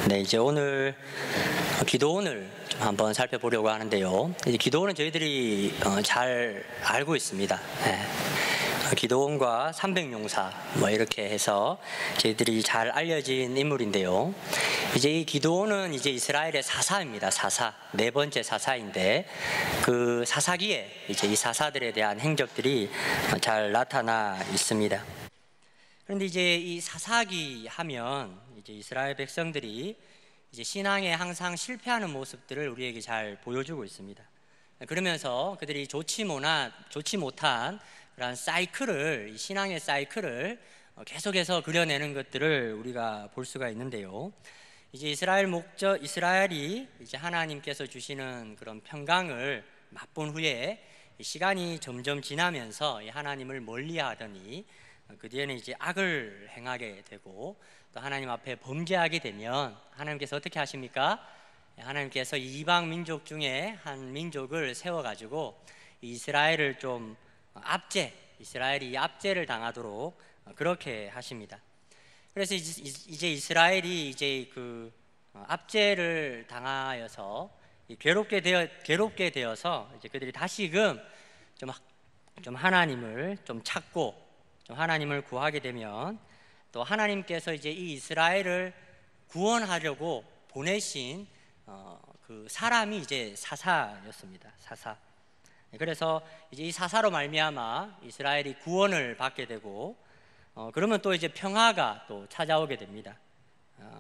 네, 이제 오늘 기도원을 좀 한번 살펴보려고 하는데요. 이제 기도원은 저희들이 잘 알고 있습니다. 네. 기도원과 삼백용사 이렇게 해서 저희들이 잘 알려진 인물인데요. 이제 이 기도원은 이제 이스라엘의 사사입니다. 사사, 네 번째 사사인데 그 사사기에 이제 이 사사들에 대한 행적들이 잘 나타나 있습니다. 그런데 이제 이 사사기 하면 이제 이스라엘 백성들이 이제 신앙에 항상 실패하는 모습들을 우리에게 잘 보여주고 있습니다. 그러면서 그들이 좋지 못한 그런 사이클을, 신앙의 사이클을 계속해서 그려내는 것들을 우리가 볼 수가 있는데요. 이제 이스라엘이 이제 하나님께서 주시는 그런 평강을 맛본 후에 시간이 점점 지나면서 하나님을 멀리하더니 그 뒤에는 이제 악을 행하게 되고 또 하나님 앞에 범죄하게 되면 하나님께서 어떻게 하십니까? 하나님께서 이방 민족 중에 한 민족을 세워가지고 이스라엘을 좀 이스라엘이 압제를 당하도록 그렇게 하십니다. 그래서 이제 이스라엘이 이제 그 압제를 당하여서 괴롭게 되어서 이제 그들이 다시금 좀 하나님을 좀 찾고 좀 하나님을 구하게 되면 또 하나님께서 이제 이 이스라엘을 구원하려고 보내신 그 사람이 이제 사사였습니다. 사사. 그래서 이제 이 사사로 말미암아 이스라엘이 구원을 받게 되고 그러면 또 이제 평화가 또 찾아오게 됩니다.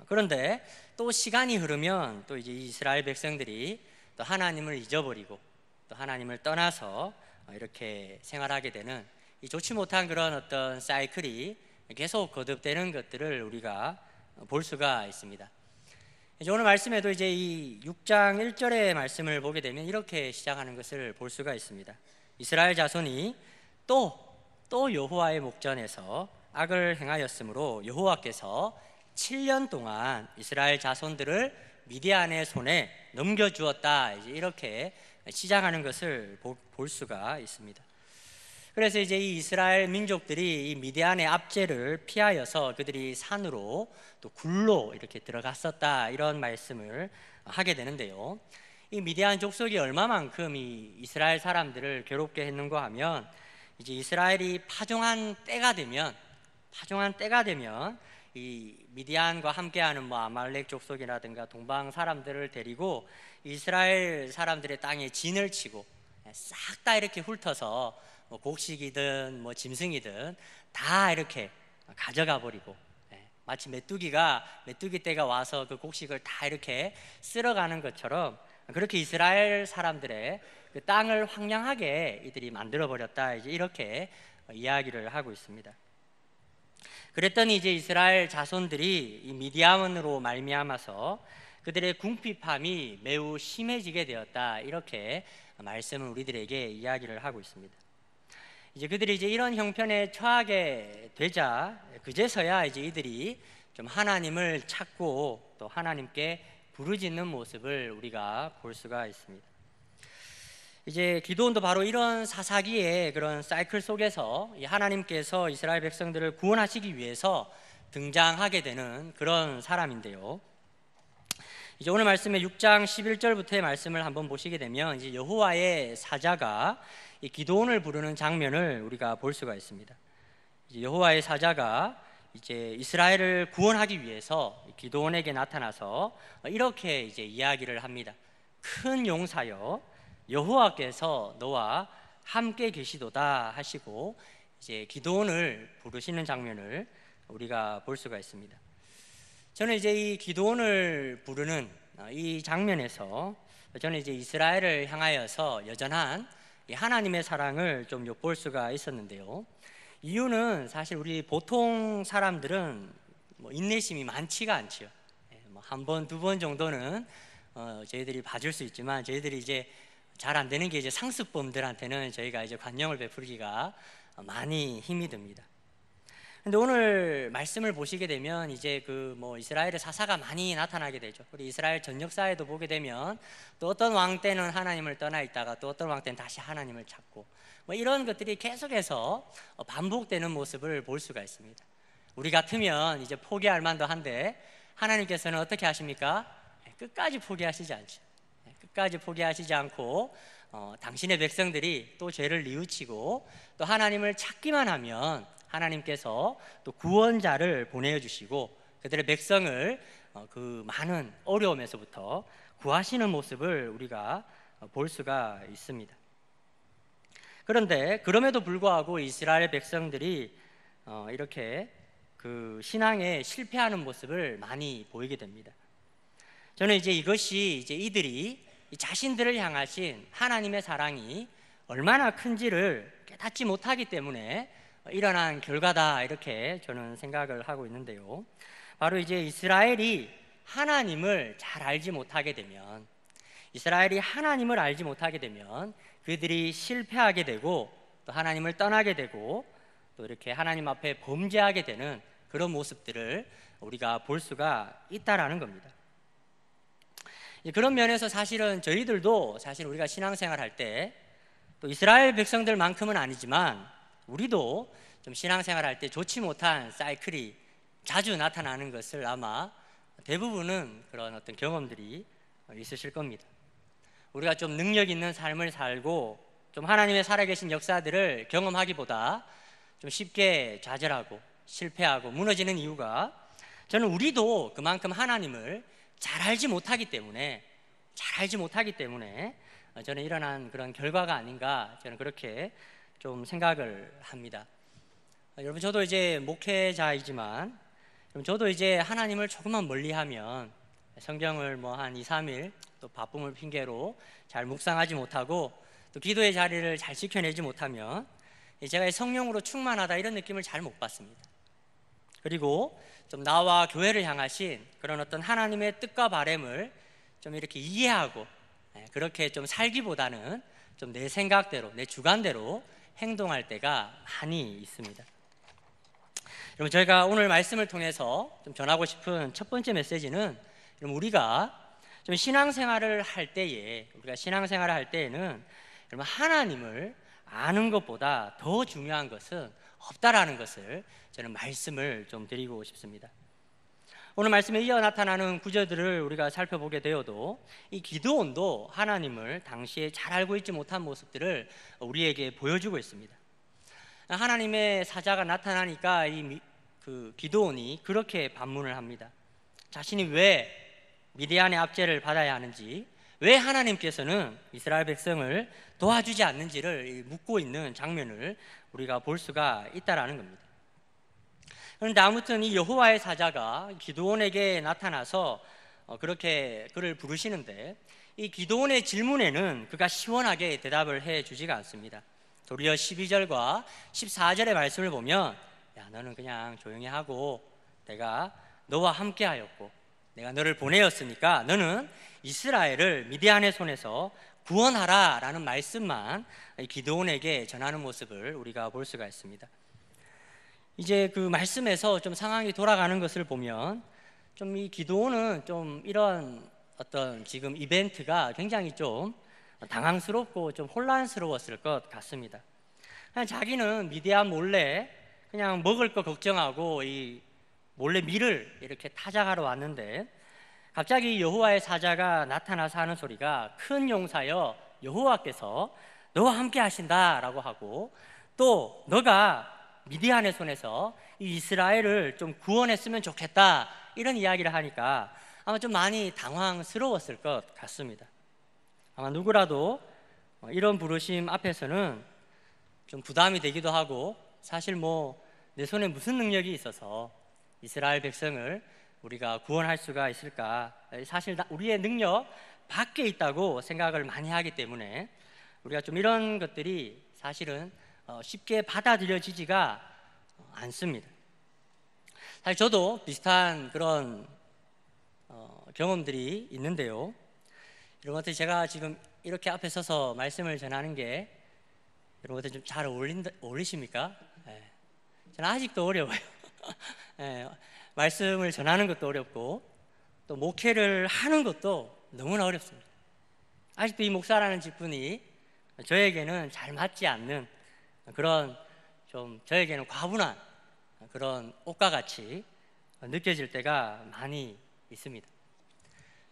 그런데 또 시간이 흐르면 또 이제 이스라엘 백성들이 또 하나님을 잊어버리고 또 하나님을 떠나서 이렇게 생활하게 되는 이 좋지 못한 그런 어떤 사이클이 계속 거듭되는 것들을 우리가 볼 수가 있습니다. 이제 오늘 말씀에도 이제 이 6장 1절의 말씀을 보게 되면 이렇게 시작하는 것을 볼 수가 있습니다. 이스라엘 자손이 또 여호와의 목전에서 악을 행하였으므로 여호와께서 7년 동안 이스라엘 자손들을 미디안의 손에 넘겨주었다. 이제 이렇게 시작하는 것을 볼 수가 있습니다. 그래서 이제 이 이스라엘 민족들이 이 미디안의 압제를 피하여서 그들이 산으로 또 굴로 이렇게 들어갔었다, 이런 말씀을 하게 되는데요. 이 미디안 족속이 얼마만큼 이 이스라엘 사람들을 괴롭게 했는가 하면 이제 이스라엘이 파종한 때가 되면 이 미디안과 함께하는 아말렉 족속이라든가 동방 사람들을 데리고 이스라엘 사람들의 땅에 진을 치고 싹 다 이렇게 훑어서 곡식이든 짐승이든 다 이렇게 가져가 버리고 마치 메뚜기 떼가 와서 그 곡식을 다 이렇게 쓸어가는 것처럼 그렇게 이스라엘 사람들의 그 땅을 황량하게 이들이 만들어 버렸다, 이제 이렇게 이야기를 하고 있습니다. 그랬더니 이제 이스라엘 자손들이 이 미디안으로 말미암아서 그들의 궁핍함이 매우 심해지게 되었다, 이렇게 말씀을 우리들에게 이야기를 하고 있습니다. 이제 그들이 이제 이런 형편에 처하게 되자 그제서야 이제 이들이 좀 하나님을 찾고 또 하나님께 부르짖는 모습을 우리가 볼 수가 있습니다. 이제 기도원도 바로 이런 사사기의 그런 사이클 속에서 하나님께서 이스라엘 백성들을 구원하시기 위해서 등장하게 되는 그런 사람인데요. 이제 오늘 말씀의 6장 11절부터의 말씀을 한번 보시게 되면 이제 여호와의 사자가 이 기도원을 부르는 장면을 우리가 볼 수가 있습니다. 이제 여호와의 사자가 이제 이스라엘을 구원하기 위해서 기도원에게 나타나서 이렇게 이제 이야기를 합니다. 큰 용사여, 여호와께서 너와 함께 계시도다 하시고 이제 기도원을 부르시는 장면을 우리가 볼 수가 있습니다. 저는 이제 이 기도원을 부르는 이 장면에서 저는 이제 이스라엘을 향하여서 여전한 하나님의 사랑을 좀 엿볼 수가 있었는데요. 이유는 사실 우리 보통 사람들은 인내심이 많지가 않지요. 한 번, 두 번 정도는 저희들이 봐줄 수 있지만 저희들이 이제 잘 안 되는 게 이제 상습범들한테는 저희가 이제 관용을 베풀기가 많이 힘이 듭니다. 근데 오늘 말씀을 보시게 되면 이제 이스라엘의 사사가 많이 나타나게 되죠. 우리 이스라엘 전 역사에도 보게 되면 또 어떤 왕 때는 하나님을 떠나 있다가 또 어떤 왕 때는 다시 하나님을 찾고 이런 것들이 계속해서 반복되는 모습을 볼 수가 있습니다. 우리 같으면 이제 포기할 만도 한데 하나님께서는 어떻게 하십니까? 끝까지 포기하시지 않죠. 끝까지 포기하시지 않고 당신의 백성들이 또 죄를 뉘우치고 또 하나님을 찾기만 하면 하나님께서 또 구원자를 보내주시고 그들의 백성을 그 많은 어려움에서부터 구하시는 모습을 우리가 볼 수가 있습니다. 그런데 그럼에도 불구하고 이스라엘 백성들이 이렇게 그 신앙에 실패하는 모습을 많이 보이게 됩니다. 저는 이것이 이들이 자신들을 향하신 하나님의 사랑이 얼마나 큰지를 깨닫지 못하기 때문에 일어난 결과다, 이렇게 저는 생각을 하고 있는데요. 바로 이스라엘이 하나님을 잘 알지 못하게 되면, 이스라엘이 하나님을 알지 못하게 되면 그들이 실패하게 되고 또 하나님을 떠나게 되고 또 이렇게 하나님 앞에 범죄하게 되는 그런 모습들을 우리가 볼 수가 있다라는 겁니다. 그런 면에서 사실은 저희들도 사실 우리가 신앙생활 할 때 또 이스라엘 백성들만큼은 아니지만 우리도 좀 신앙생활 할 때 좋지 못한 사이클이 자주 나타나는 것을 아마 대부분은 그런 어떤 경험들이 있으실 겁니다. 우리가 좀 능력 있는 삶을 살고 좀 하나님의 살아계신 역사들을 경험하기보다 좀 쉽게 좌절하고 실패하고 무너지는 이유가, 저는 우리도 그만큼 하나님을 잘 알지 못하기 때문에 저는 일어난 그런 결과가 아닌가, 저는 그렇게 좀 생각을 합니다. 여러분, 저도 목회자이지만 저도 하나님을 조금만 멀리하면 성경을 한 2, 3일 또 바쁨을 핑계로 잘 묵상하지 못하고 또 기도의 자리를 잘 지켜내지 못하면 제가 성령으로 충만하다 이런 느낌을 잘 못 받습니다. 그리고 좀 나와 교회를 향하신 그런 어떤 하나님의 뜻과 바람을 좀 이렇게 이해하고 그렇게 좀 살기보다는 좀 내 생각대로, 내 주관대로 행동할 때가 많이 있습니다. 여러분, 저희가 오늘 말씀을 통해서 좀 전하고 싶은 첫 번째 메시지는, 우리가 좀 신앙생활을 할 때에는 여러분, 하나님을 아는 것보다 더 중요한 것은 없다라는 것을 저는 말씀을 좀 드리고 싶습니다. 오늘 말씀에 이어 나타나는 구절들을 우리가 살펴보게 되어도 이 기드온도 하나님을 당시에 잘 알고 있지 못한 모습들을 우리에게 보여주고 있습니다. 하나님의 사자가 나타나니까 그 기드온이 그렇게 반문을 합니다. 자신이 왜 미디안의 압제를 받아야 하는지, 왜 하나님께서는 이스라엘 백성을 도와주지 않는지를 묻고 있는 장면을 우리가 볼 수가 있다라는 겁니다. 그런데 아무튼 이 여호와의 사자가 기드온에게 나타나서 그렇게 그를 부르시는데, 이 기드온의 질문에는 그가 시원하게 대답을 해주지가 않습니다. 도리어 12절과 14절의 말씀을 보면, 야, 너는 그냥 조용히 하고 내가 너와 함께 하였고 내가 너를 보내었으니까 너는 이스라엘을 미디안의 손에서 구원하라 라는 말씀만 기드온에게 전하는 모습을 우리가 볼 수가 있습니다. 그 말씀에서 좀 상황이 돌아가는 것을 보면 좀 이 기드온은 좀 이런 어떤 지금 이벤트가 굉장히 좀 당황스럽고 좀 혼란스러웠을 것 같습니다. 그냥 자기는 미디안 몰래 그냥 먹을 거 걱정하고 이 몰래 밀을 이렇게 타작하러 왔는데, 갑자기 여호와의 사자가 나타나서 하는 소리가, 큰 용사여 여호와께서 너와 함께 하신다라고 하고, 또 너가 미디안의 손에서 이 이스라엘을 좀 구원했으면 좋겠다 이런 이야기를 하니까 아마 좀 많이 당황스러웠을 것 같습니다. 아마 누구라도 이런 부르심 앞에서는 좀 부담이 되기도 하고, 사실 내 손에 무슨 능력이 있어서 이스라엘 백성을 우리가 구원할 수가 있을까, 사실 우리의 능력 밖에 있다고 생각을 많이 하기 때문에 우리가 좀 이런 것들이 사실은 쉽게 받아들여지지가 않습니다. 사실 저도 비슷한 그런 경험들이 있는데요. 이런 것들 제가 지금 이렇게 앞에 서서 말씀을 전하는 게 이런 것들 좀 잘 어울리십니까? 저는 아직도 어려워요. 말씀을 전하는 것도 어렵고 또 목회를 하는 것도 너무나 어렵습니다. 아직도 이 목사라는 직분이 저에게는 잘 맞지 않는 그런, 좀 저에게는 과분한 그런 옷과 같이 느껴질 때가 많이 있습니다.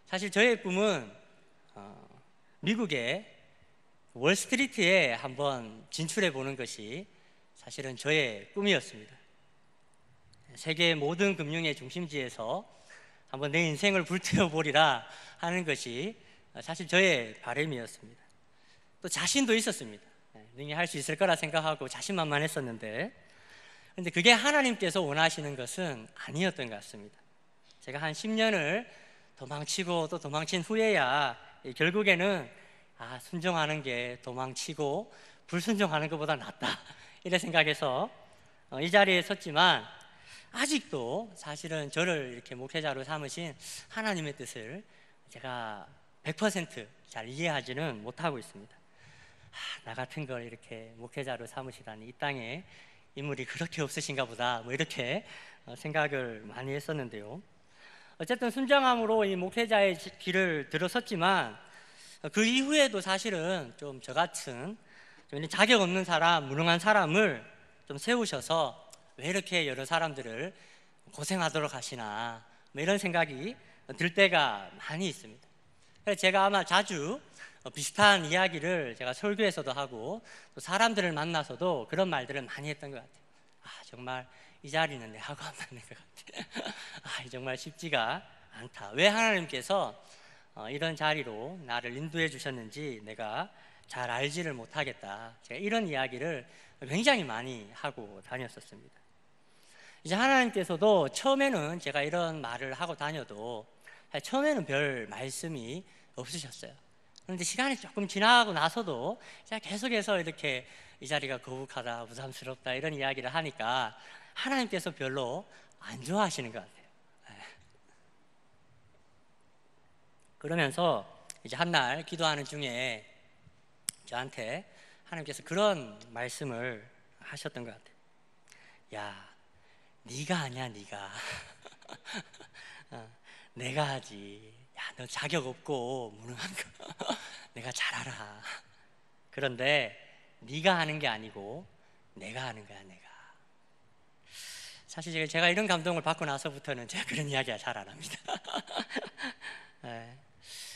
사실 저의 꿈은 미국의 월스트리트에 한번 진출해 보는 것이 사실은 저의 꿈이었습니다. 세계 모든 금융의 중심지에서 한번 내 인생을 불태워 보리라 하는 것이 사실 저의 바람이었습니다. 또 자신도 있었습니다. 능히 할 수 있을 거라 생각하고 자신만만했었는데, 그런데 그게 하나님께서 원하시는 것은 아니었던 것 같습니다. 제가 한 10년을 도망치고 또 도망친 후에야 결국에는 순종하는 게 도망치고 불순종하는 것보다 낫다 이래 생각해서 이 자리에 섰지만, 아직도 사실은 저를 이렇게 목회자로 삼으신 하나님의 뜻을 제가 100% 이해하지는 못하고 있습니다. 나 같은 걸 이렇게 목회자로 삼으시다니, 이 땅에 인물이 그렇게 없으신가 보다, 이렇게 생각을 많이 했었는데요. 어쨌든 순종함으로 이 목회자의 길을 들어섰지만, 그 이후에도 사실은 좀 저같은 좀 자격 없는 사람, 무능한 사람을 좀 세우셔서 왜 이렇게 여러 사람들을 고생하도록 하시나, 이런 생각이 들 때가 많이 있습니다. 그래서 제가 아마 자주 비슷한 이야기를 제가 설교에서도 하고 또 사람들을 만나서도 그런 말들을 많이 했던 것 같아요. 정말 이 자리는 내하고 안 맞는 것 같아. 정말 쉽지가 않다. 왜 하나님께서 이런 자리로 나를 인도해 주셨는지 내가 잘 알지를 못하겠다. 제가 이런 이야기를 굉장히 많이 하고 다녔었습니다. 이제 하나님께서도 처음에는 제가 이런 말을 하고 다녀도 처음에는 별 말씀이 없으셨어요. 그런데 시간이 조금 지나고 나서도 제가 계속해서 이렇게 이 자리가 거북하다, 부담스럽다 이런 이야기를 하니까 하나님께서 별로 안 좋아하시는 것 같아요. 그러면서 이제 한날 기도하는 중에 저한테 하나님께서 그런 말씀을 하셨던 것 같아요. 야, 네가 아니야, 네가. 내가 하지. 야, 너 자격 없고 무능한 거 내가 잘 알아. 그런데 네가 하는 게 아니고 내가 하는 거야, 내가. 사실 제가 이런 감동을 받고 나서부터는 제가 그런 이야기를 잘 안 합니다.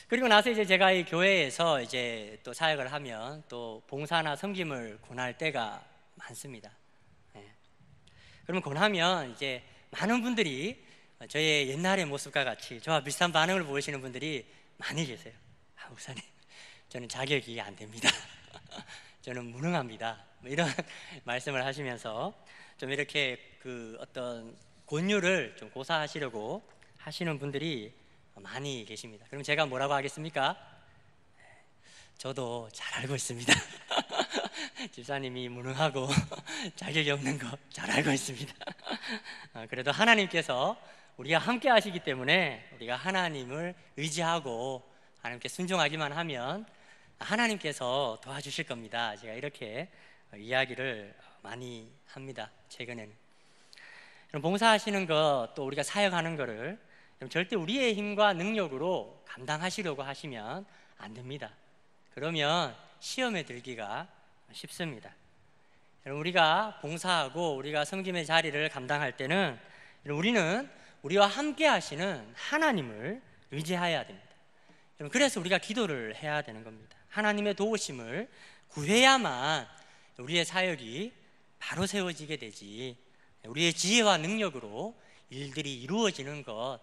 그리고 나서 이제 제가 이 교회에서 이제 또 사역을 하면 또 봉사나 섬김을 권할 때가 많습니다. 그러면 권하면 이제 많은 분들이 저의 옛날의 모습과 같이 저와 비슷한 반응을 보이시는 분들이 많이 계세요. 목사님, 저는 자격이 안 됩니다. 저는 무능합니다. 이런 말씀을 하시면서 좀 이렇게 그 어떤 권유를 좀 고사하시려고 하시는 분들이 많이 계십니다. 그럼 제가 뭐라고 하겠습니까? 저도 잘 알고 있습니다. 집사님이 무능하고 자격이 없는 거 잘 알고 있습니다. 그래도 하나님께서 우리가 함께 하시기 때문에 우리가 하나님을 의지하고 하나님께 순종하기만 하면 하나님께서 도와주실 겁니다. 제가 이렇게 이야기를 많이 합니다. 최근에는. 봉사하시는 것, 또 우리가 사역하는 거를 절대 우리의 힘과 능력으로 감당하시려고 하시면 안 됩니다. 그러면 시험에 들기가 쉽습니다. 우리가 봉사하고 우리가 섬김의 자리를 감당할 때는 우리는 우리와 함께 하시는 하나님을 의지해야 됩니다. 그래서 우리가 기도를 해야 되는 겁니다. 하나님의 도우심을 구해야만 우리의 사역이 바로 세워지게 되지, 우리의 지혜와 능력으로 일들이 이루어지는 것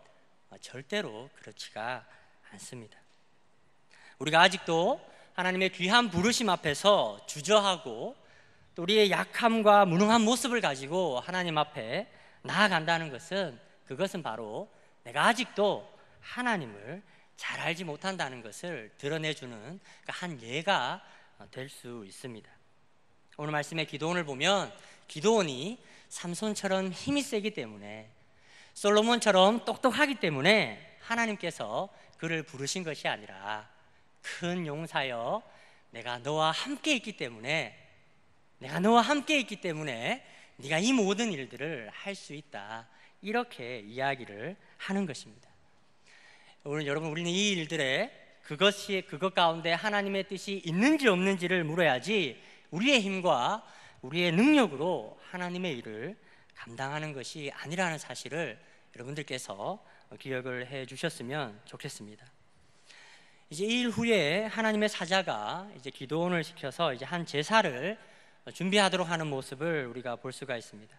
절대로 그렇지가 않습니다. 우리가 아직도 하나님의 귀한 부르심 앞에서 주저하고 또 우리의 약함과 무능한 모습을 가지고 하나님 앞에 나아간다는 것은, 그것은 바로 내가 아직도 하나님을 잘 알지 못한다는 것을 드러내주는 한 예가 될 수 있습니다. 오늘 말씀의 기도원을 보면 기도원이 삼손처럼 힘이 세기 때문에, 솔로몬처럼 똑똑하기 때문에 하나님께서 그를 부르신 것이 아니라, 큰 용사여, 내가 너와 함께 있기 때문에 네가 이 모든 일들을 할 수 있다, 이렇게 이야기를 하는 것입니다. 오늘 여러분, 우리는 이 일들에 그것 가운데 하나님의 뜻이 있는지 없는지를 물어야지, 우리의 힘과 우리의 능력으로 하나님의 일을 감당하는 것이 아니라는 사실을 여러분들께서 기억을 해 주셨으면 좋겠습니다. 이제 이 일 후에 하나님의 사자가 이제 기도원을 시켜서 이제 한 제사를 준비하도록 하는 모습을 우리가 볼 수가 있습니다.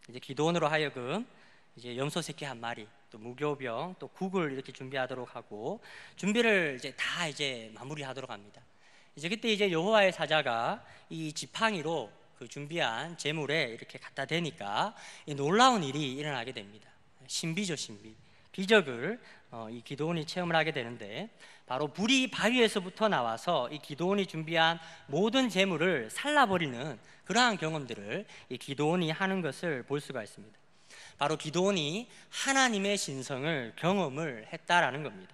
이제 기도원으로 하여금 이제 염소 새끼 한 마리, 또 무교병, 또 국을 이렇게 준비하도록 하고 준비를 이제 다 이제 마무리하도록 합니다. 이제 그때 이제 여호와의 사자가 이 지팡이로 그 준비한 제물에 이렇게 갖다 대니까 이 놀라운 일이 일어나게 됩니다. 신비죠, 신비. 기적을 이 기도원이 체험을 하게 되는데, 바로 불이 바위에서부터 나와서 이 기도원이 준비한 모든 제물을 살라버리는 그러한 경험들을 이 기도원이 하는 것을 볼 수가 있습니다. 바로 기도원이 하나님의 신성을 경험을 했다라는 겁니다.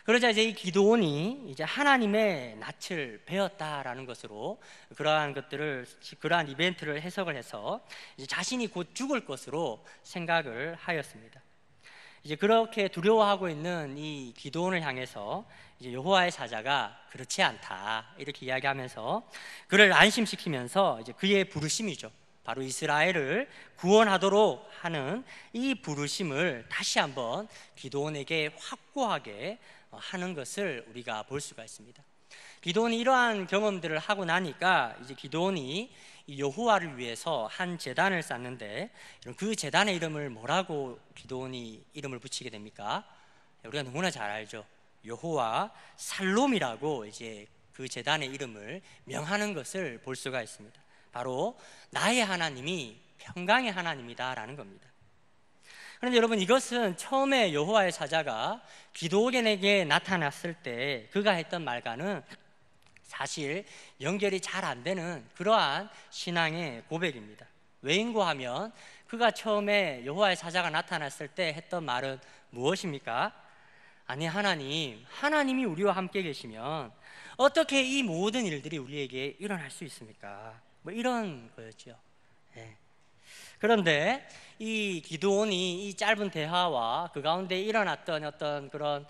그러자 이제 이 기도원이 이제 하나님의 낯을 배웠다라는 것으로 그러한 이벤트를 해석을 해서 이제 자신이 곧 죽을 것으로 생각을 하였습니다. 이제 그렇게 두려워하고 있는 이 기도원을 향해서 이제 여호와의 사자가 그렇지 않다 이렇게 이야기하면서 그를 안심시키면서 이제 그의 부르심이죠, 바로 이스라엘을 구원하도록 하는 이 부르심을 다시 한번 기도원에게 확고하게 하는 것을 우리가 볼 수가 있습니다. 기도원이 이러한 경험들을 하고 나니까 이제 기도원이 이 여호와를 위해서 한 제단을 쌓는데, 그 제단의 이름을 뭐라고 기도원이 이름을 붙이게 됩니까? 우리가 너무나 잘 알죠. 여호와 살롬이라고 이제 그 제단의 이름을 명하는 것을 볼 수가 있습니다. 바로 나의 하나님이 평강의 하나님이다라는 겁니다. 그런데 여러분, 이것은 처음에 여호와의 사자가 기드온에게 나타났을 때 그가 했던 말과는 사실 연결이 잘 안 되는 그러한 신앙의 고백입니다. 왜인고 하면 그가 처음에 여호와의 사자가 나타났을 때 했던 말은 무엇입니까? 아니, 하나님이 우리와 함께 계시면 어떻게 이 모든 일들이 우리에게 일어날 수 있습니까? 뭐 이런 거였죠. 네. 그런데 이 기드온이 이 짧은 대화와 그 가운데 일어났던 어떤 그런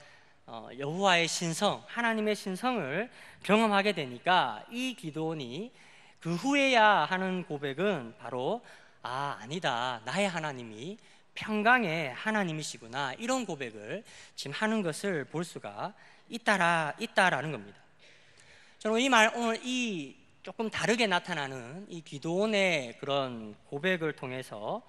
여호와의 신성, 하나님의 신성을 경험하게 되니까 이 기드온이 그 후에야 하는 고백은 바로 아니다, 나의 하나님이 평강의 하나님이시구나, 이런 고백을 지금 하는 것을 볼 수가 있다라는 겁니다. 저는 오늘 이 조금 다르게 나타나는 이 기드온의 그런 고백을 통해서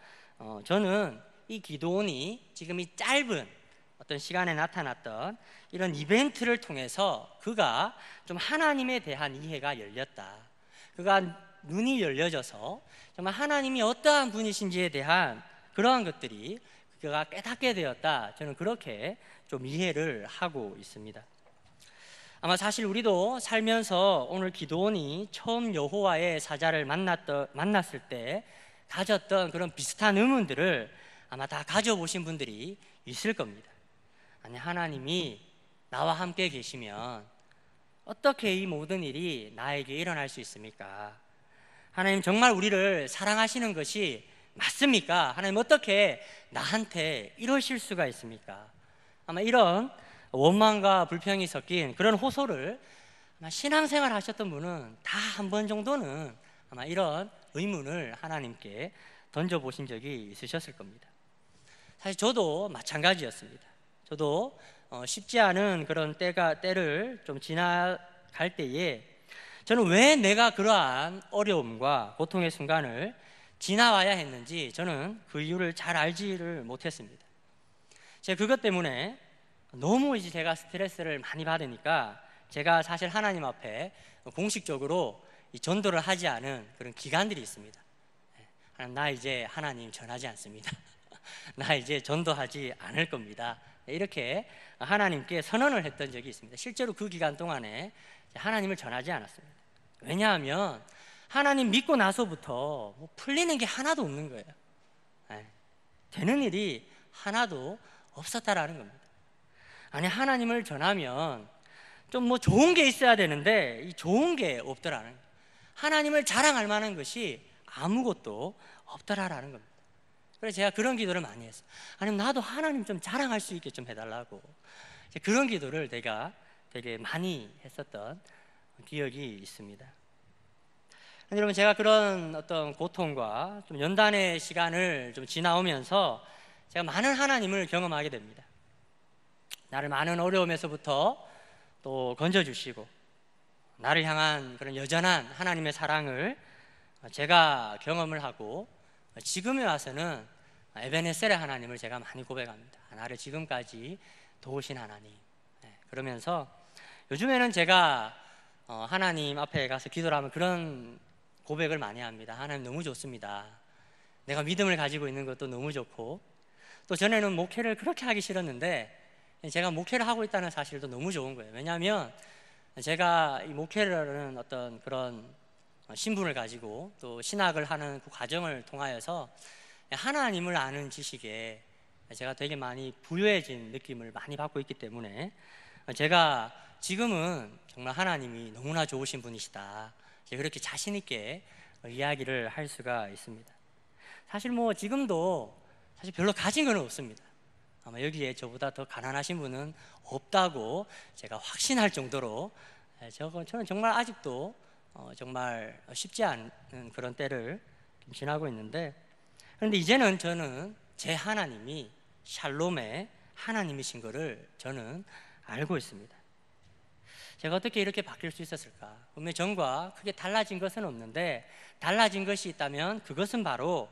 저는 이 기드온이 지금 이 짧은 어떤 시간에 나타났던 이런 이벤트를 통해서 그가 좀 하나님에 대한 이해가 열렸다, 그가 눈이 열려져서 정말 하나님이 어떠한 분이신지에 대한 그러한 것들이 그가 깨닫게 되었다, 저는 그렇게 좀 이해를 하고 있습니다. 아마 사실 우리도 살면서 오늘 기드온이 처음 여호와의 사자를 만났을 때 가졌던 그런 비슷한 의문들을 아마 다 가져보신 분들이 있을 겁니다. 아니, 하나님이 나와 함께 계시면 어떻게 이 모든 일이 나에게 일어날 수 있습니까? 하나님 정말 우리를 사랑하시는 것이 맞습니까? 하나님 어떻게 나한테 이러실 수가 있습니까? 아마 이런 원망과 불평이 섞인 그런 호소를 아마 신앙생활 하셨던 분은 다 한 번 정도는 아마 이런 의문을 하나님께 던져보신 적이 있으셨을 겁니다. 사실 저도 마찬가지였습니다. 저도 쉽지 않은 그런 때를 좀 지나갈 때에 저는 왜 내가 그러한 어려움과 고통의 순간을 지나와야 했는지 저는 그 이유를 잘 알지를 못했습니다. 제가 그것 때문에 너무 이제 제가 스트레스를 많이 받으니까 제가 사실 하나님 앞에 공식적으로 전도를 하지 않은 그런 기간들이 있습니다. 나 이제 하나님 전하지 않습니다. 나 이제 전도하지 않을 겁니다. 이렇게 하나님께 선언을 했던 적이 있습니다. 실제로 그 기간 동안에 하나님을 전하지 않았습니다. 왜냐하면 하나님 믿고 나서부터 풀리는 게 하나도 없는 거예요. 되는 일이 하나도 없었다라는 겁니다. 아니, 하나님을 전하면 좀 좋은 게 있어야 되는데 이 좋은 게 없더라는 거예요. 하나님을 자랑할 만한 것이 아무것도 없더라라는 겁니다. 그래서 제가 그런 기도를 많이 했어요. 아니면 나도 하나님 좀 자랑할 수 있게 좀 해달라고. 그런 기도를 내가 되게 많이 했었던 기억이 있습니다. 여러분, 제가 그런 어떤 고통과 좀 연단의 시간을 좀 지나오면서 제가 많은 하나님을 경험하게 됩니다. 나를 많은 어려움에서부터 또 건져주시고 나를 향한 그런 여전한 하나님의 사랑을 제가 경험을 하고 지금에 와서는 에베네셀의 하나님을 제가 많이 고백합니다. 나를 지금까지 도우신 하나님. 그러면서 요즘에는 제가 하나님 앞에 가서 기도를 하면 그런 고백을 많이 합니다. 하나님 너무 좋습니다. 내가 믿음을 가지고 있는 것도 너무 좋고, 또 전에는 목회를 그렇게 하기 싫었는데 제가 목회를 하고 있다는 사실도 너무 좋은 거예요. 왜냐하면 제가 이 목회라는 어떤 그런 신분을 가지고 또 신학을 하는 그 과정을 통하여서 하나님을 아는 지식에 제가 되게 많이 부유해진 느낌을 많이 받고 있기 때문에 제가 지금은 정말 하나님이 너무나 좋으신 분이시다, 그렇게 자신 있게 이야기를 할 수가 있습니다. 사실 뭐 지금도 사실 별로 가진 건 없습니다. 아마 여기에 저보다 더 가난하신 분은 없다고 제가 확신할 정도로 저는 정말 아직도 정말 쉽지 않은 그런 때를 지나고 있는데, 그런데 이제는 저는 제 하나님이 샬롬의 하나님이신 것을 저는 알고 있습니다. 제가 어떻게 이렇게 바뀔 수 있었을까? 분명히 전과 크게 달라진 것은 없는데, 달라진 것이 있다면 그것은 바로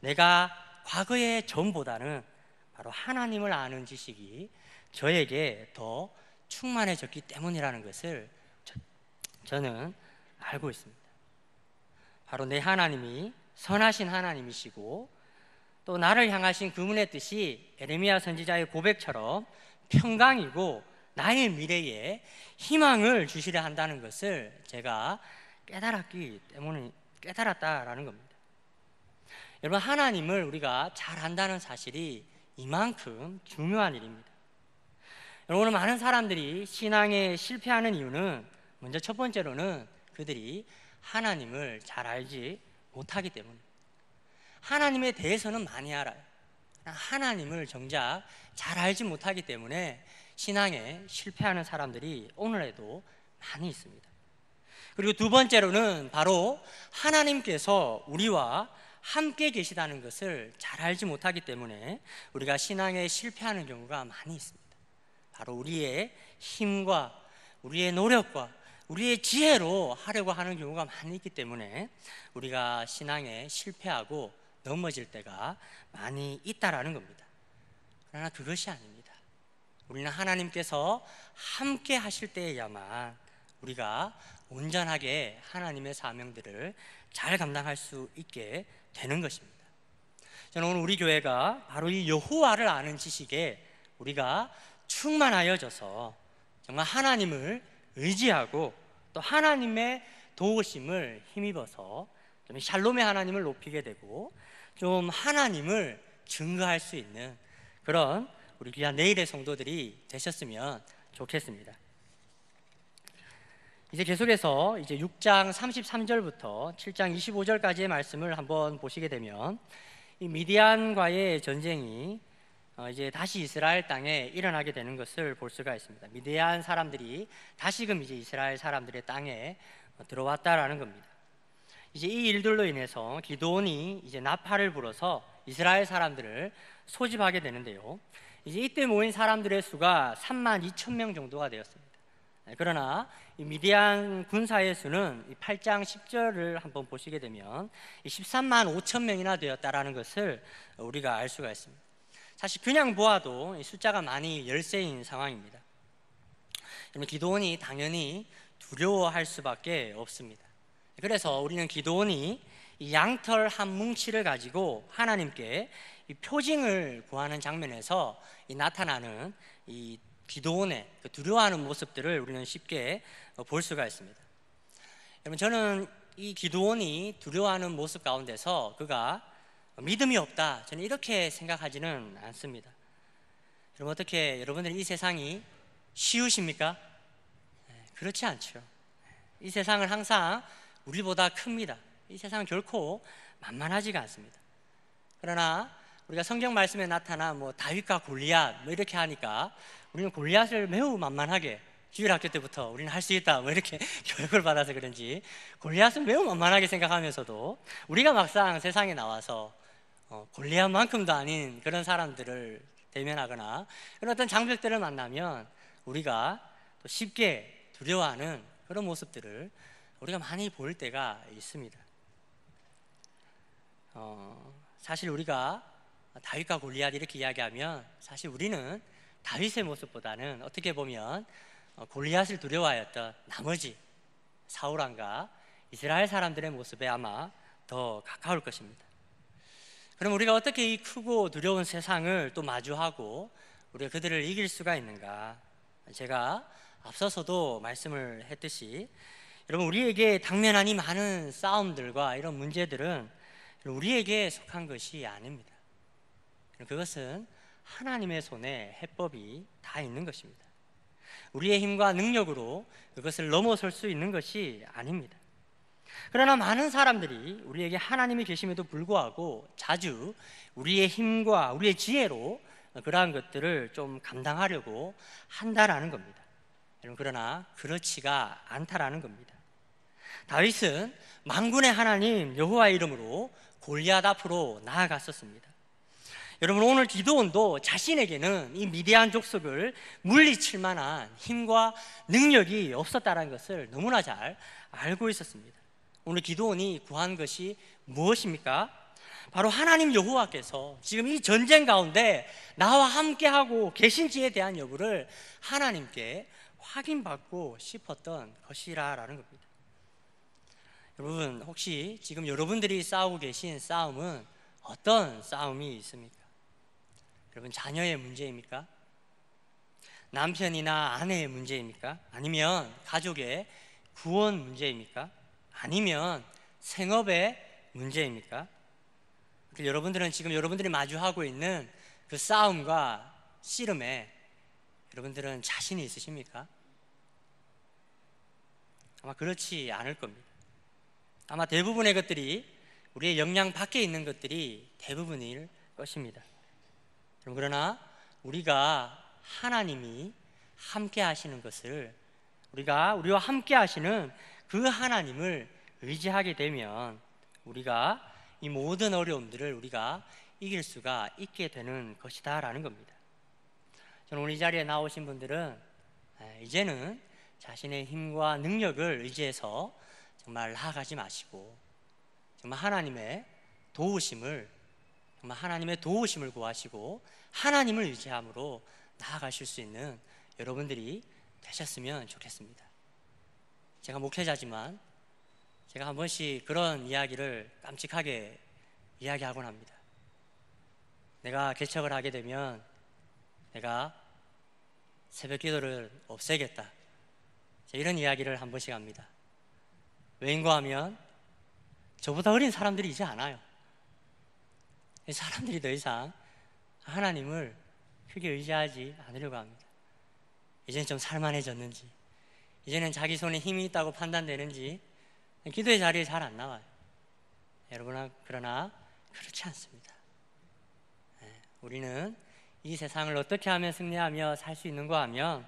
내가 과거의 전보다는 바로 하나님을 아는 지식이 저에게 더 충만해졌기 때문이라는 것을 저는 알고 있습니다. 바로 내 하나님이 선하신 하나님이시고, 또 나를 향하신 그분의 뜻이 에레미야 선지자의 고백처럼 평강이고 나의 미래에 희망을 주시려 한다는 것을 제가 깨달았다라는 겁니다. 여러분, 하나님을 우리가 잘 안다는 사실이 이만큼 중요한 일입니다. 여러분, 많은 사람들이 신앙에 실패하는 이유는 먼저 첫 번째로는 그들이 하나님을 잘 알지 못하기 때문입니다. 하나님에 대해서는 많이 알아요. 하나님을 정작 잘 알지 못하기 때문에 신앙에 실패하는 사람들이 오늘에도 많이 있습니다. 그리고 두 번째로는 바로 하나님께서 우리와 함께 계시다는 것을 잘 알지 못하기 때문에 우리가 신앙에 실패하는 경우가 많이 있습니다. 바로 우리의 힘과 우리의 노력과 우리의 지혜로 하려고 하는 경우가 많이 있기 때문에 우리가 신앙에 실패하고 넘어질 때가 많이 있다라는 겁니다. 그러나 그것이 아닙니다. 우리는 하나님께서 함께 하실 때에야만 우리가 온전하게 하나님의 사명들을 잘 감당할 수 있게 되는 것입니다. 저는 오늘 우리 교회가 바로 이 여호와를 아는 지식에 우리가 충만하여져서 정말 하나님을 의지하고 또 하나님의 도우심을 힘입어서 좀 샬롬의 하나님을 높이게 되고 좀 하나님을 증거할 수 있는 그런 우리 귀한 내일의 성도들이 되셨으면 좋겠습니다. 이제 계속해서 이제 6장 33절부터 7장 25절까지의 말씀을 한번 보시게 되면 이 미디안과의 전쟁이 이제 다시 이스라엘 땅에 일어나게 되는 것을 볼 수가 있습니다. 미디안 사람들이 다시금 이제 이스라엘 사람들의 땅에 들어왔다라는 겁니다. 이제 이 일들로 인해서 기드온이 이제 나팔을 불어서 이스라엘 사람들을 소집하게 되는데요. 이제 이때 모인 사람들의 수가 32,000명 정도가 되었습니다. 그러나 이 미디안 군사의 수는 8장 10절을 한번 보시게 되면 13만 5천 명이나 되었다라는 것을 우리가 알 수가 있습니다. 사실 그냥 보아도 숫자가 많이 열세인 상황입니다. 기드온이 당연히 두려워할 수밖에 없습니다. 그래서 우리는 기드온이 이 양털 한 뭉치를 가지고 하나님께 이 표징을 구하는 장면에서 나타나는 이 기드온의 그 두려워하는 모습들을 우리는 쉽게 볼 수가 있습니다. 여러분, 저는 이 기드온이 두려워하는 모습 가운데서 그가 믿음이 없다, 저는 이렇게 생각하지는 않습니다. 여러분, 어떻게 여러분들 이 세상이 쉬우십니까? 그렇지 않죠. 이 세상은 항상 우리보다 큽니다. 이 세상은 결코 만만하지가 않습니다. 그러나 우리가 성경 말씀에 나타나 다윗과 골리앗 이렇게 하니까 우리는 골리앗을 매우 만만하게, 주일학교 때부터 우리는 할 수 있다 이렇게 교육을 받아서 그런지 골리앗은 매우 만만하게 생각하면서도 우리가 막상 세상에 나와서 골리앗만큼도 아닌 그런 사람들을 대면하거나 그런 어떤 장벽들을 만나면 우리가 또 쉽게 두려워하는 그런 모습들을 우리가 많이 볼 때가 있습니다. 사실 우리가 다윗과 골리앗 이렇게 이야기하면 사실 우리는 다윗의 모습보다는 어떻게 보면 골리앗을 두려워하였던 나머지 사울 왕과 이스라엘 사람들의 모습에 아마 더 가까울 것입니다. 그럼 우리가 어떻게 이 크고 두려운 세상을 또 마주하고 우리가 그들을 이길 수가 있는가? 제가 앞서서도 말씀을 했듯이 여러분, 우리에게 당면한 이 많은 싸움들과 이런 문제들은 우리에게 속한 것이 아닙니다. 그것은 하나님의 손에 해법이 다 있는 것입니다. 우리의 힘과 능력으로 그것을 넘어설 수 있는 것이 아닙니다. 그러나 많은 사람들이 우리에게 하나님이 계심에도 불구하고 자주 우리의 힘과 우리의 지혜로 그러한 것들을 좀 감당하려고 한다라는 겁니다. 그러나 그렇지가 않다라는 겁니다. 다윗은 만군의 하나님 여호와의 이름으로 골리앗 앞으로 나아갔었습니다. 여러분, 오늘 기드온도 자신에게는 이 미디안 족속을 물리칠 만한 힘과 능력이 없었다는 것을 너무나 잘 알고 있었습니다. 오늘 기드온이 구한 것이 무엇입니까? 바로 하나님 여호와께서 지금 이 전쟁 가운데 나와 함께하고 계신지에 대한 여부를 하나님께 확인받고 싶었던 것이라는 겁니다. 여러분, 혹시 지금 여러분들이 싸우고 계신 싸움은 어떤 싸움이 있습니까? 여러분, 자녀의 문제입니까? 남편이나 아내의 문제입니까? 아니면 가족의 구원 문제입니까? 아니면 생업의 문제입니까? 여러분들은 지금 여러분들이 마주하고 있는 그 싸움과 씨름에 여러분들은 자신이 있으십니까? 아마 그렇지 않을 겁니다. 아마 대부분의 것들이 우리의 영향 밖에 있는 것들이 대부분일 것입니다. 그러나 우리가 하나님이 함께 하시는 것을, 우리와 함께 하시는 그 하나님을 의지하게 되면 우리가 이 모든 어려움들을 우리가 이길 수가 있게 되는 것이다 라는 겁니다. 저는 오늘 이 자리에 나오신 분들은 이제는 자신의 힘과 능력을 의지해서 정말 나아가지 마시고 정말 하나님의 도우심을 구하시고 하나님을 의지함으로 나아가실 수 있는 여러분들이 되셨으면 좋겠습니다. 제가 목회자지만 제가 한 번씩 그런 이야기를 깜찍하게 이야기하곤 합니다. 내가 개척을 하게 되면 내가 새벽 기도를 없애겠다, 이런 이야기를 한 번씩 합니다. 왜인가 하면 저보다 어린 사람들이 이제 않아요. 사람들이 더 이상 하나님을 크게 의지하지 않으려고 합니다. 이제는 좀 살만해졌는지, 이제는 자기 손에 힘이 있다고 판단되는지 기도의 자리에 잘 안 나와요. 여러분, 그러나 그렇지 않습니다. 우리는 이 세상을 어떻게 하면 승리하며 살 수 있는가 하면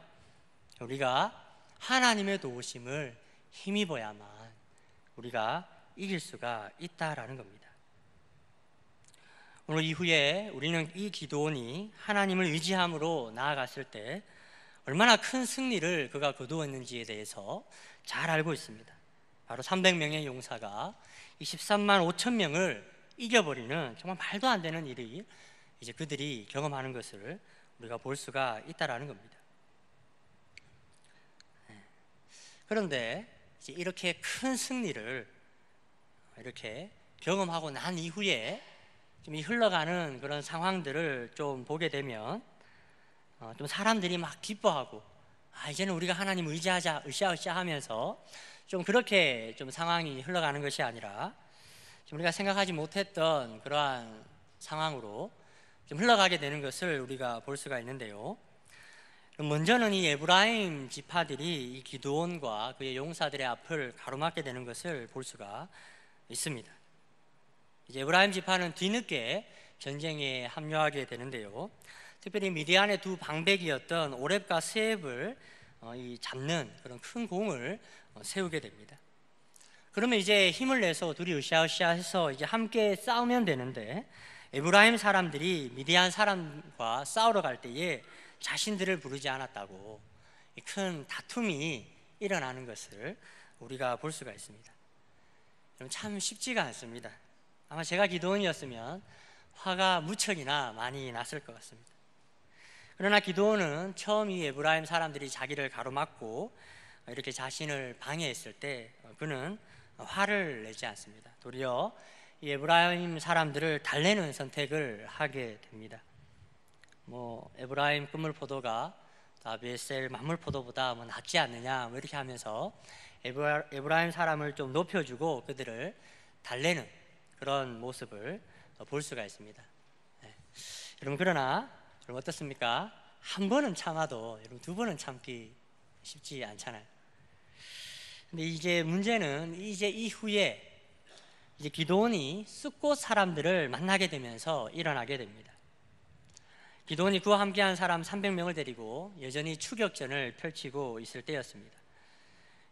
우리가 하나님의 도우심을 힘입어야만 우리가 이길 수가 있다라는 겁니다. 오늘 이후에 우리는 이 기드온이 하나님을 의지함으로 나아갔을 때 얼마나 큰 승리를 그가 거두었는지에 대해서 잘 알고 있습니다. 바로 300명의 용사가 23만 5천 명을 이겨버리는 정말 말도 안 되는 일이 이제 그들이 경험하는 것을 우리가 볼 수가 있다라는 겁니다. 그런데 이제 이렇게 큰 승리를 이렇게 경험하고 난 이후에 좀 이 흘러가는 그런 상황들을 좀 보게 되면 좀 사람들이 막 기뻐하고 이제는 우리가 하나님 의지하자 으쌰으쌰 하면서 좀 그렇게 좀 상황이 흘러가는 것이 아니라 좀 우리가 생각하지 못했던 그러한 상황으로 좀 흘러가게 되는 것을 우리가 볼 수가 있는데요. 먼저는 이 에브라임 지파들이 이 기드온과 그의 용사들의 앞을 가로막게 되는 것을 볼 수가 있습니다. 이제 에브라임 지파는 뒤늦게 전쟁에 합류하게 되는데요. 특별히 미디안의 두 방백이었던 오렙과 스앱을 잡는 그런 큰 공을 세우게 됩니다. 그러면 이제 힘을 내서 둘이 으쌰으쌰해서 이제 함께 싸우면 되는데 에브라임 사람들이 미디안 사람과 싸우러 갈 때에 자신들을 부르지 않았다고 큰 다툼이 일어나는 것을 우리가 볼 수가 있습니다. 참 쉽지가 않습니다. 아마 제가 기드온이었으면 화가 무척이나 많이 났을 것 같습니다. 그러나 기드온은 처음 이 에브라임 사람들이 자기를 가로막고 이렇게 자신을 방해했을 때 그는 화를 내지 않습니다. 도리어 이 에브라임 사람들을 달래는 선택을 하게 됩니다. 에브라임 끝물포도가 아비에셀 만물포도보다 낫지 않느냐 이렇게 하면서 에브라임 사람을 좀 높여주고 그들을 달래는 그런 모습을 볼 수가 있습니다. 여러분, 그러나 여러분 어떻습니까? 한 번은 참아도 여러분 두 번은 참기 쉽지 않잖아요. 근데 이제 문제는 이제 이후에 이제 기드온이 숫곳 사람들을 만나게 되면서 일어나게 됩니다. 기드온이 그와 함께한 사람 300명을 데리고 여전히 추격전을 펼치고 있을 때였습니다.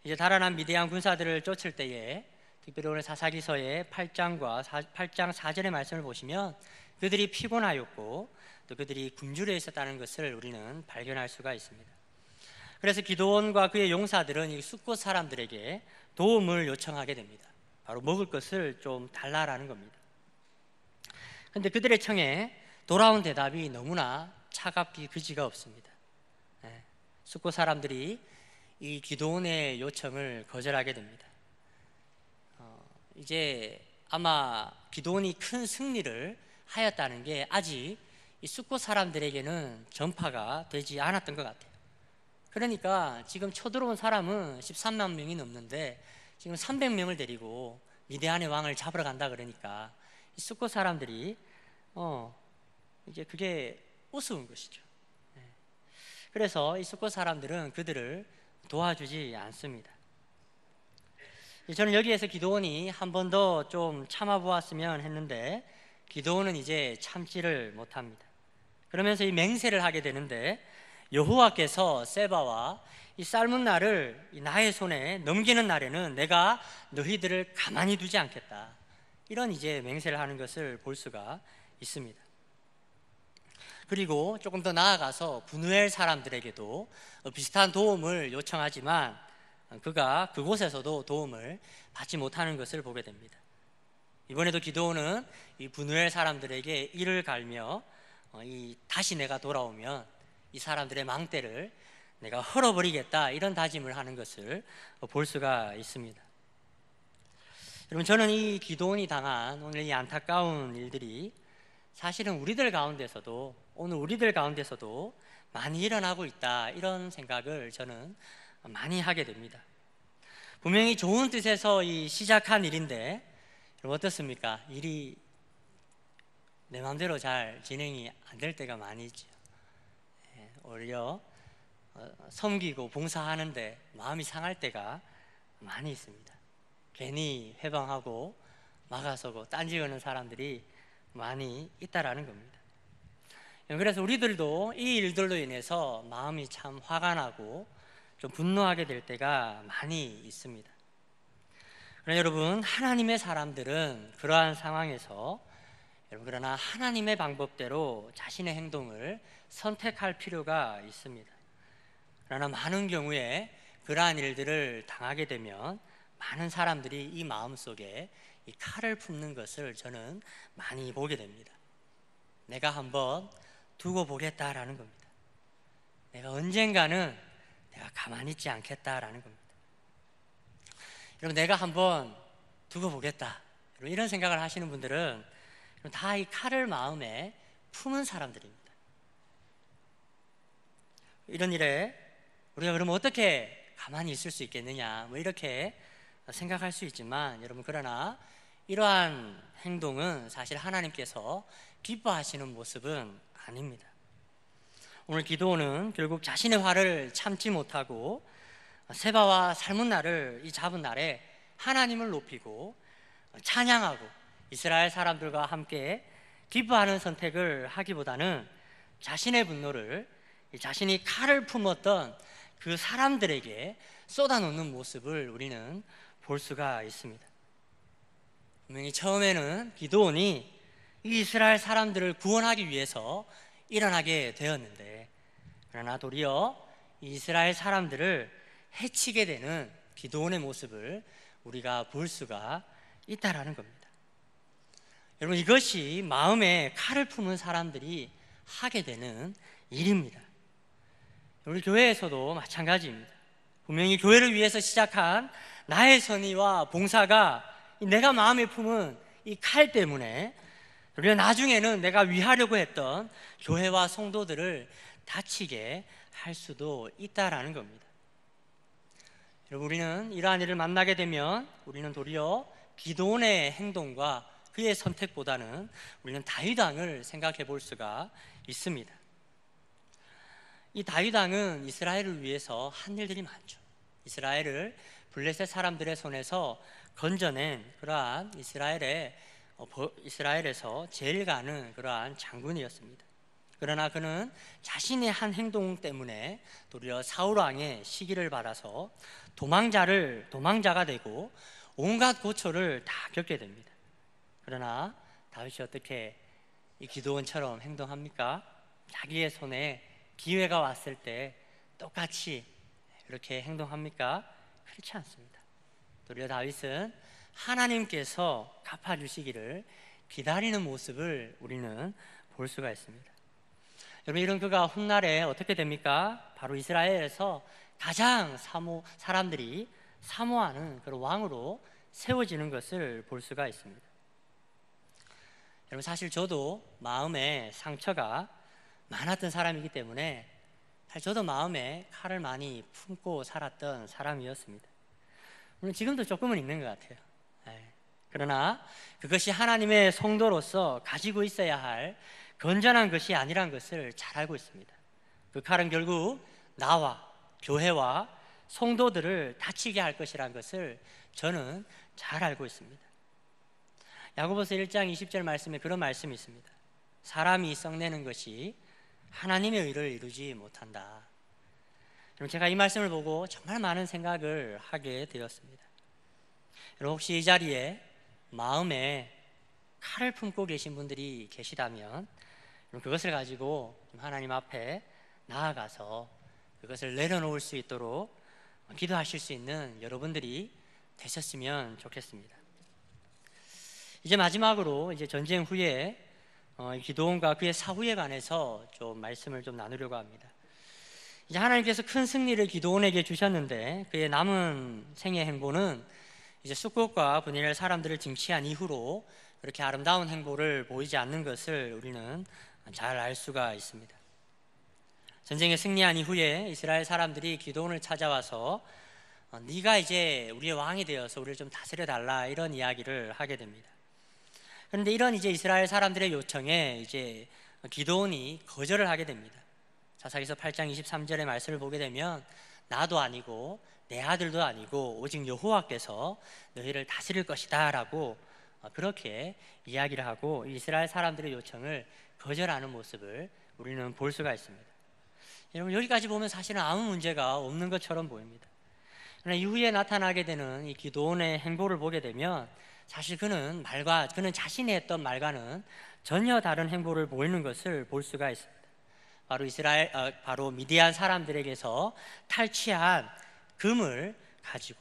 이제 달아난 미디안 군사들을 쫓을 때에 특별히 오늘 사사기서의 8장 4절의 말씀을 보시면 그들이 피곤하였고 또 그들이 굶주려 있었다는 것을 우리는 발견할 수가 있습니다. 그래서 기드온과 그의 용사들은 이 숫곳 사람들에게 도움을 요청하게 됩니다. 바로 먹을 것을 좀 달라라는 겁니다. 그런데 그들의 청에 돌아온 대답이 너무나 차갑기 그지가 없습니다. 숫곳 사람들이 이 기드온의 요청을 거절하게 됩니다. 이제 아마 기드온이 큰 승리를 하였다는 게 아직 이 숫곳 사람들에게는 전파가 되지 않았던 것 같아요. 그러니까 지금 쳐들어온 사람은 13만 명이 넘는데 지금 300명을 데리고 미디안의 왕을 잡으러 간다 그러니까 이 숫곳 사람들이 이제 그게 우스운 것이죠. 그래서 이 숫곳 사람들은 그들을 도와주지 않습니다. 저는 여기에서 기드온이 한 번 더 좀 참아보았으면 했는데 기드온은 이제 참지를 못합니다. 그러면서 이 맹세를 하게 되는데 여호와께서 세바와 이 삶은 날을 나의 손에 넘기는 날에는 내가 너희들을 가만히 두지 않겠다, 이런 이제 맹세를 하는 것을 볼 수가 있습니다. 그리고 조금 더 나아가서 브누엘 사람들에게도 비슷한 도움을 요청하지만 그가 그곳에서도 도움을 받지 못하는 것을 보게 됩니다. 이번에도 기드온은 이 브누엘 사람들에게 이를 갈며 다시 내가 돌아오면 이 사람들의 망대를 내가 헐어버리겠다, 이런 다짐을 하는 것을 볼 수가 있습니다. 여러분, 저는 이 기드온이 당한 오늘 이 안타까운 일들이 사실은 오늘 우리들 가운데서도 많이 일어나고 있다, 이런 생각을 저는 많이 하게 됩니다. 분명히 좋은 뜻에서 시작한 일인데 여러분 어떻습니까? 일이 내 마음대로 잘 진행이 안 될 때가 많이 있죠. 오히려 섬기고 봉사하는데 마음이 상할 때가 많이 있습니다. 괜히 회방하고 막아서고 딴지거는 사람들이 많이 있다라는 겁니다. 그래서 우리들도 이 일들로 인해서 마음이 참 화가 나고 좀 분노하게 될 때가 많이 있습니다. 그러나 여러분, 하나님의 사람들은 그러한 상황에서 그러나 하나님의 방법대로 자신의 행동을 선택할 필요가 있습니다. 그러나 많은 경우에 그러한 일들을 당하게 되면 많은 사람들이 이 마음속에 이 칼을 품는 것을 저는 많이 보게 됩니다. 내가 한번 두고 보겠다라는 겁니다. 내가 언젠가는 내가 가만히 있지 않겠다라는 겁니다. 여러분, 내가 한번 두고 보겠다, 이런 생각을 하시는 분들은 다 이 칼을 마음에 품은 사람들입니다. 이런 일에 우리가 그러면 어떻게 가만히 있을 수 있겠느냐, 이렇게 생각할 수 있지만 여러분, 그러나 이러한 행동은 사실 하나님께서 기뻐하시는 모습은 아닙니다. 오늘 기드온은 결국 자신의 화를 참지 못하고 세바와 살문나를 잡은 날에 하나님을 높이고 찬양하고 이스라엘 사람들과 함께 기뻐하는 선택을 하기보다는 자신의 분노를 자신이 칼을 품었던 그 사람들에게 쏟아놓는 모습을 우리는 볼 수가 있습니다. 분명히 처음에는 기드온이 이 이스라엘 사람들을 구원하기 위해서 일어나게 되었는데, 그러나 도리어 이 이스라엘 사람들을 해치게 되는 기드온의 모습을 우리가 볼 수가 있다라는 겁니다. 여러분, 이것이 마음에 칼을 품은 사람들이 하게 되는 일입니다. 우리 교회에서도 마찬가지입니다. 분명히 교회를 위해서 시작한 나의 선의와 봉사가 내가 마음에 품은 이 칼 때문에 우리가 나중에는 내가 위하려고 했던 교회와 성도들을 다치게 할 수도 있다라는 겁니다. 여러분, 우리는 이러한 일을 만나게 되면 우리는 도리어 기드온의 행동과 그의 선택보다는 우리는 다윗 왕을 생각해 볼 수가 있습니다. 이 다윗 왕은 이스라엘을 위해서 한 일들이 많죠. 이스라엘을 블레셋 사람들의 손에서 건져낸 그러한 이스라엘에서 제일 가는 그러한 장군이었습니다. 그러나 그는 자신의 한 행동 때문에 도리어 사울 왕의 시기를 받아서 도망자가 되고 온갖 고초를 다 겪게 됩니다. 그러나 다윗이 어떻게 이 기드온처럼 행동합니까? 자기의 손에 기회가 왔을 때 똑같이 그렇게 행동합니까? 그렇지 않습니다. 도리어 다윗은 하나님께서 갚아주시기를 기다리는 모습을 우리는 볼 수가 있습니다. 여러분, 이런 그가 훗날에 어떻게 됩니까? 바로 이스라엘에서 가장 사람들이 사모하는 그런 왕으로 세워지는 것을 볼 수가 있습니다. 여러분, 사실 저도 마음에 상처가 많았던 사람이기 때문에 사실 저도 마음에 칼을 많이 품고 살았던 사람이었습니다. 물론 지금도 조금은 있는 것 같아요. 그러나 그것이 하나님의 성도로서 가지고 있어야 할 건전한 것이 아니란 것을 잘 알고 있습니다. 그 칼은 결국 나와 교회와 성도들을 다치게 할 것이라는 것을 저는 잘 알고 있습니다. 야고보서 1장 20절 말씀에 그런 말씀이 있습니다. 사람이 썩내는 것이 하나님의 의를 이루지 못한다. 제가 이 말씀을 보고 정말 많은 생각을 하게 되었습니다. 여러분, 혹시 이 자리에 마음에 칼을 품고 계신 분들이 계시다면 그것을 가지고 하나님 앞에 나아가서 그것을 내려놓을 수 있도록 기도하실 수 있는 여러분들이 되셨으면 좋겠습니다. 이제 마지막으로 전쟁 후에 기드온과 그의 사후에 관해서 좀 말씀을 좀 나누려고 합니다. 이제 하나님께서 큰 승리를 기드온에게 주셨는데 그의 남은 생의 행보는 이제 숫곳과 분이엘 사람들을 징치한 이후로 그렇게 아름다운 행보를 보이지 않는 것을 우리는 잘 알 수가 있습니다. 전쟁에 승리한 이후에 이스라엘 사람들이 기드온을 찾아와서 네가 이제 우리의 왕이 되어서 우리를 좀 다스려 달라, 이런 이야기를 하게 됩니다. 그런데 이런 이스라엘 사람들의 요청에 기드온이 거절을 하게 됩니다. 사사기서 8장 23절의 말씀을 보게 되면 나도 아니고 내 아들도 아니고 오직 여호와께서 너희를 다스릴 것이다 라고 그렇게 이야기를 하고 이스라엘 사람들의 요청을 거절하는 모습을 우리는 볼 수가 있습니다. 여러분, 여기까지 보면 사실은 아무 문제가 없는 것처럼 보입니다. 그러나 이후에 나타나게 되는 이 기드온의 행보를 보게 되면 사실 그는 자신이 했던 말과는 전혀 다른 행보를 보이는 것을 볼 수가 있습니다. 바로 미디안 사람들에게서 탈취한 금을 가지고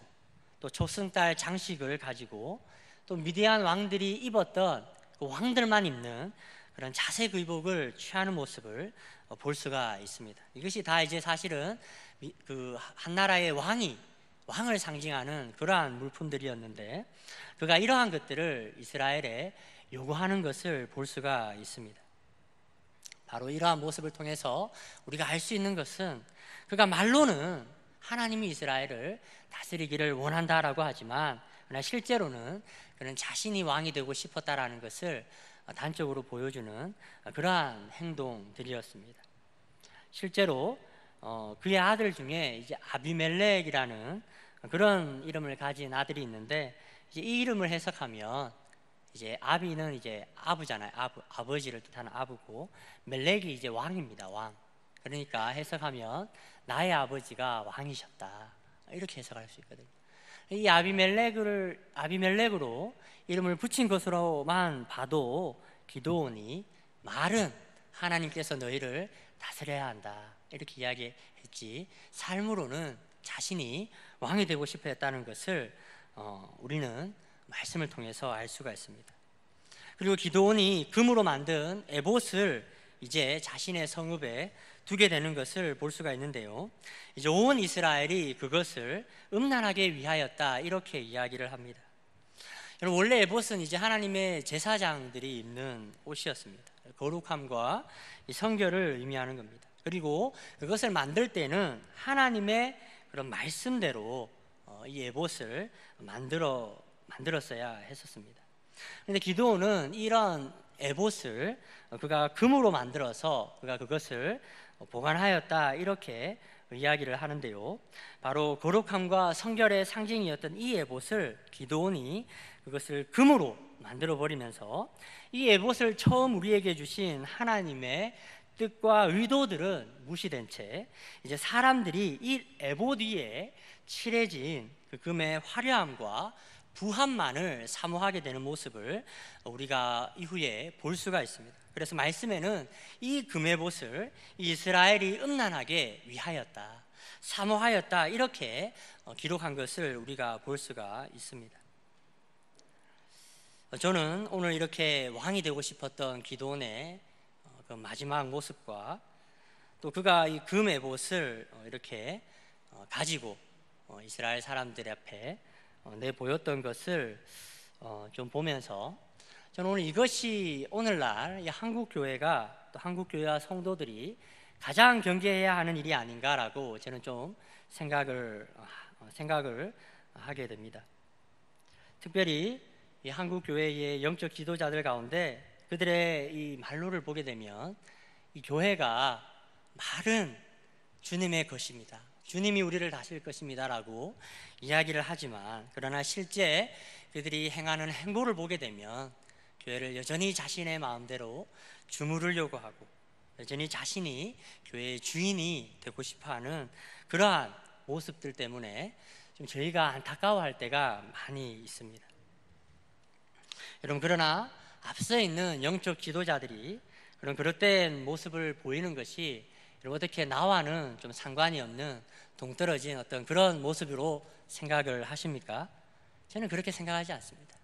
또 초승달 장식을 가지고 또 미디안 왕들이 입었던 그 왕들만 입는 그런 자색 의복을 취하는 모습을 볼 수가 있습니다. 이것이 다 사실은 그 한 나라의 왕을 상징하는 그러한 물품들이었는데 그가 이러한 것들을 이스라엘에 요구하는 것을 볼 수가 있습니다. 바로 이러한 모습을 통해서 우리가 알 수 있는 것은 그가 말로는 하나님이 이스라엘을 다스리기를 원한다라고 하지만 그러나 실제로는 그는 자신이 왕이 되고 싶었다라는 것을 단적으로 보여주는 그러한 행동들이었습니다. 실제로 그의 아들 중에 아비멜렉이라는 그런 이름을 가진 아들이 있는데 이 이름을 해석하면 아비는 아부잖아요. 아버지를 뜻하는 아부고 멜렉이 왕입니다. 왕. 그러니까 해석하면 나의 아버지가 왕이셨다, 이렇게 해석할 수 있거든요. 이 아비멜렉으로 이름을 붙인 것으로만 봐도 기드온이 말은 하나님께서 너희를 다스려야 한다 이렇게 이야기했지, 삶으로는 자신이 왕이 되고 싶어 했다는 것을 우리는 말씀을 통해서 알 수가 있습니다. 그리고 기드온이 금으로 만든 에봇을 이제 자신의 성읍에 두게 되는 것을 볼 수가 있는데요, 이제 온 이스라엘이 그것을 음란하게 위하였다 이렇게 이야기를 합니다. 여러분, 원래 에봇은 이제 하나님의 제사장들이 입는 옷이었습니다. 거룩함과 성결을 의미하는 겁니다. 그리고 그것을 만들 때는 하나님의 그런 말씀대로 이 에봇을 만들었어야 했었습니다. 그런데 기드온은 이런 에봇을 그가 금으로 만들어서 그가 그것을 보관하였다 이렇게 이야기를 하는데요, 바로 거룩함과 성결의 상징이었던 이 에봇을 기드온이 그것을 금으로 만들어 버리면서 이 에봇을 처음 우리에게 주신 하나님의 뜻과 의도들은 무시된 채 이제 사람들이 이 에봇 위에 칠해진 그 금의 화려함과 부함만을 사모하게 되는 모습을 우리가 이후에 볼 수가 있습니다. 그래서 말씀에는 이 금에봇을 이스라엘이 음란하게 위하였다, 사모하였다 이렇게 기록한 것을 우리가 볼 수가 있습니다. 저는 오늘 이렇게 왕이 되고 싶었던 기드온의 그 마지막 모습과 또 그가 이 금에봇을 이렇게 가지고 이스라엘 사람들 앞에 내보였던 것을 좀 보면서 저는 오늘 이것이 오늘날 이 한국 교회가 또 한국 교회와 성도들이 가장 경계해야 하는 일이 아닌가라고 저는 좀 생각을 하게 됩니다. 특별히 이 한국 교회의 영적 지도자들 가운데 그들의 이 말로를 보게 되면 이 교회가 말은 주님의 것입니다, 주님이 우리를 다스릴 것입니다라고 이야기를 하지만, 그러나 실제 그들이 행하는 행보를 보게 되면 교회를 여전히 자신의 마음대로 주무르려고 하고 여전히 자신이 교회의 주인이 되고 싶어하는 그러한 모습들 때문에 좀 저희가 안타까워할 때가 많이 있습니다. 여러분, 그러나 앞서 있는 영적 지도자들이 그런 그릇된 모습을 보이는 것이 어떻게 나와는 좀 상관이 없는 동떨어진 어떤 그런 모습으로 생각을 하십니까? 저는 그렇게 생각하지 않습니다.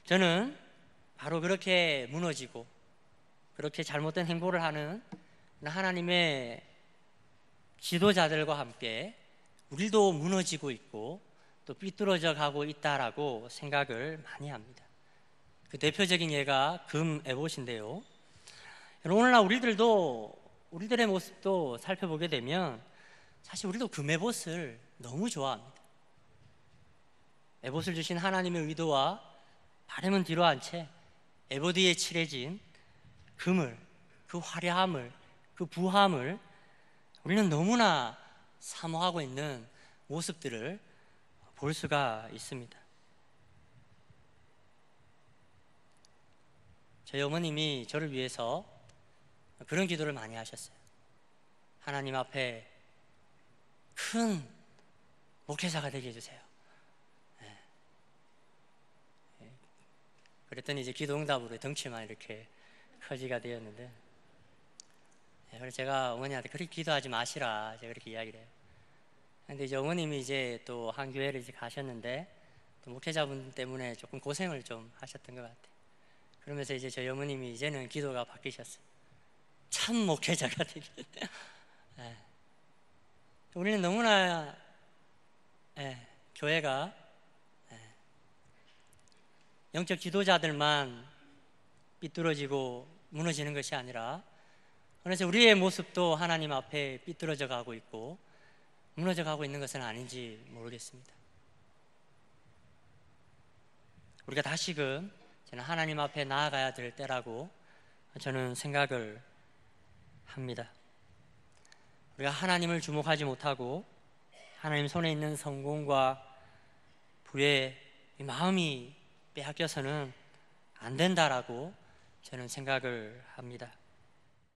저는 바로 그렇게 무너지고 그렇게 잘못된 행보를 하는 하나님의 지도자들과 함께 우리도 무너지고 있고 또 삐뚤어져 가고 있다라고 생각을 많이 합니다. 그 대표적인 예가 금 에봇인데요, 오늘날 우리들의 모습도 살펴보게 되면 사실 우리도 금 에봇을 너무 좋아합니다. 에봇을 주신 하나님의 의도와 바람은 뒤로 한 채 에봇 위에 칠해진 금을, 그 화려함을, 그 부함을 우리는 너무나 사모하고 있는 모습들을 볼 수가 있습니다. 저희 어머님이 저를 위해서 그런 기도를 많이 하셨어요. 하나님 앞에 큰 목회자가 되게 해주세요. 그랬더니 이제 기도 응답으로 덩치만 이렇게 커지가 되었는데, 그래서 제가 어머니한테 그렇게 기도하지 마시라 제가 그렇게 이야기를 해요. 근데 이제 어머님이 이제 또 한 교회를 이제 가셨는데 또 목회자분 때문에 조금 고생을 좀 하셨던 것 같아요. 그러면서 이제 저희 어머님이 이제는 기도가 바뀌셨어요. 참 목회자가 되게. 우리는 너무나 교회가 영적 지도자들만 삐뚤어지고 무너지는 것이 아니라 그래서 우리의 모습도 하나님 앞에 삐뚤어져 가고 있고 무너져 가고 있는 것은 아닌지 모르겠습니다. 우리가 다시금 저는 하나님 앞에 나아가야 될 때라고 저는 생각을 합니다. 우리가 하나님을 주목하지 못하고 하나님 손에 있는 성공과 부의 마음이 빼앗겨서는 안 된다라고 저는 생각을 합니다.